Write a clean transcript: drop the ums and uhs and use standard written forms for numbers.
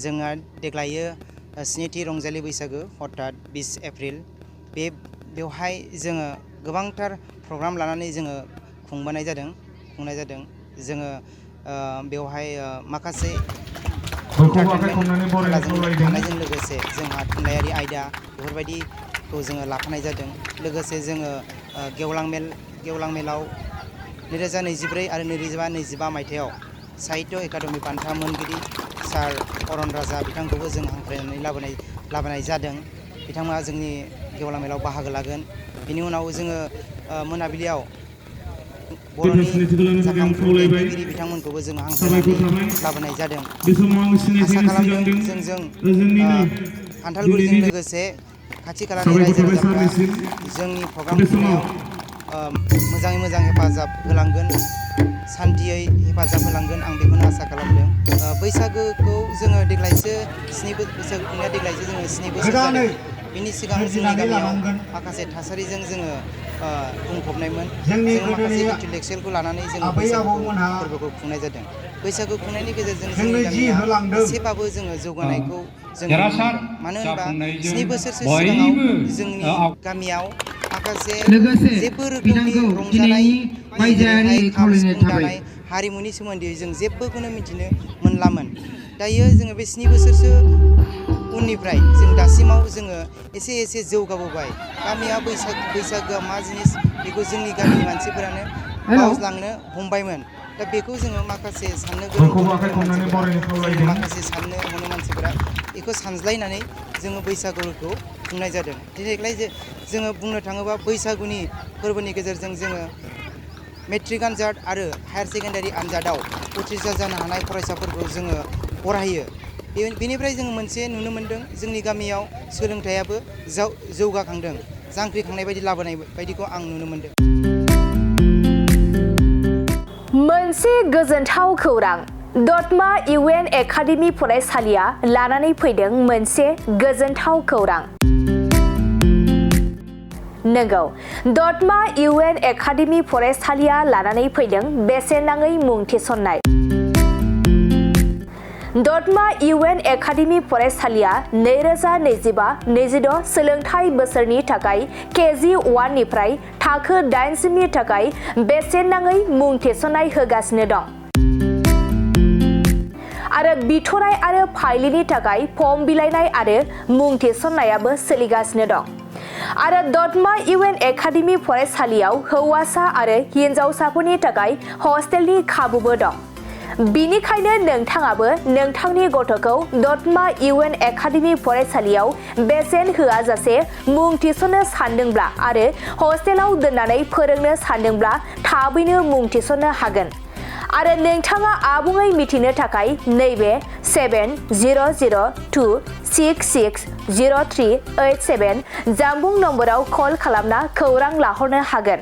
जोंहा देग्लायो स्निथि रंजालि बैसागो अर्थात 20 एप्रिल बेवहाय जोङो गोबांथार प्रग्राम लानानै जोङो खुंनाय जादों जोङो बेवहाय माखासे थानायजों लोगोसे जोंहा थुनलाइयारि आयदा बेफोरबायदिखौ जोङो लाफानाय जादों। लोगोसे जोङो गेवलां मेलाव 2024 आरो 2025 मायथाइयाव साहित्य एकाडेमि बान्था मोनगिरि सार अरन राजा बिथांखौबो जों हांख्रायनानै लाबोनाय जादों। बिथांमोना जोंनि गेवलां मेलाव बाहागो लागोन। बिनि उनाव जोङो मोनाबिलियाव बर'नि जाखांफु देंखोगिरि बिथांमोनखौबो जों हांख्रायनानै लाबोनाय जादों। आसा खालामदों जोंजों खान्थालगुरिजों लोगोसे खाथि खालानि रायजो राजाफ्रा जोंनि प्रग्राम खुंनायाव मोजाङै मोजां हेफाजाब होलांगोन, सान्थियै हेफाजाब होलांगोन आं बेखौनो आसा खालामदों। बैसागोखौ जोङो देग्लायसो बैसागो खुंनाया देग्लायसो जोङो 7 बोसोर जादों। बिनि सिगां जोंनि गामियाव माखासे थासारिजों जोङो बुंफबनायमोन। जोङो माखासे इन्टेलेक्सुयेलखौ लानानै जोङो बैसागु फोरबोखौ खुंनाय जादों। बैसागु खुंनायनि गेजेरजों जोंनि गामिया एसेबाबो जोङो जौगानायखौ जों नुनो मोनदों। मानो होनबा 7 बोसोरसो सिगाङाव जोंनि गामियाव माखासे जेबो रोखोमनि रंजानाय जेरैहाय खाम सिफुं दानाय हारिमुनि सोमोन्दै जों जेबोखौनो मिथिनो मोनलामोन। दायो जोङो बे 7 बोसोरसो उननिफ्राय जों दासिमाव जोङो एसे जौगाबोबाय। गामिया बैसागोआ मा जिनिस बेखौ जोंनि गामिनि मानसिफोरानो बावलांनो हमबायमोन। दा बेखौ जोङो माखासे साननो गोरों मानसिफोरा बेखौ सानज्लायनानै जोङो बैसागुखौ खुंनाय जादों। देग्लाय जोङो बुंनो थाङोबा बैसागुनि फोरबोनि गेजेरजों जोङो मेट्रिक आनजाद आरो हायार सेकेन्डारि आनजादाव उथ्रिसार जानो हानाय फरायसाफोरखौ जोङो बरायो। बेनिफ्राय जोङो मोनसे नुनो मोनदों जोंनि गामियाव सोलोंथाइयाबो जौगाखांदों, जांख्रिखांनाय बायदि लाबोनाय बायदिखौ आं नुनो मोनदों। मोनसे गोजोनथाव खौरां। दतमा इउएन एकाडेमि फरायसालिया लानानै फैदों मोनसे गोजोनथाव खौरां। नंगौ, दतमा इउएन एकाडेमि फरायसालिया लानानै फैदों बेसेन नाङै मुं थिसननाय। दतमा इउएन एकाडेमि फरायसालिया 2025-26 सोलोंथाइ बोसोरनि थाखाय केजि 1 निफ्राय थाखो 8 सिमनि थाखाय बेसेन नाङै मुं थिसननाय होगासिनो दं। आरो बिथराय आरो फाइलिनि थाखाय फर्म बिलाइनाय आरो मुं थिसननायाबो सोलिगासिनो दं। आरो दतमा इउएन एकाडेमि फरायसालियाव हौवासा आरो हिन्जावसाफोरनि थाखाय हस्टेलनि खाबुबो दं। बिनिखायनो नोंथाङाबो नोंथांनि गथ'खौ दतमा इउएन एकाडेमि फरायसालियाव बेसेन होआजासे मुं थिसननो सानदोंब्ला आरो हस्टेलाव दोननानै फोरोंनो सानदोंब्ला थाबैनो मुं थिसननो हागोन। आरो नोंथाङा आबुङै मिथिनो थाखाय नैबे 7002660387 जानबुं नम्बराव कल खालामना खौरां लाहरनो हागोन।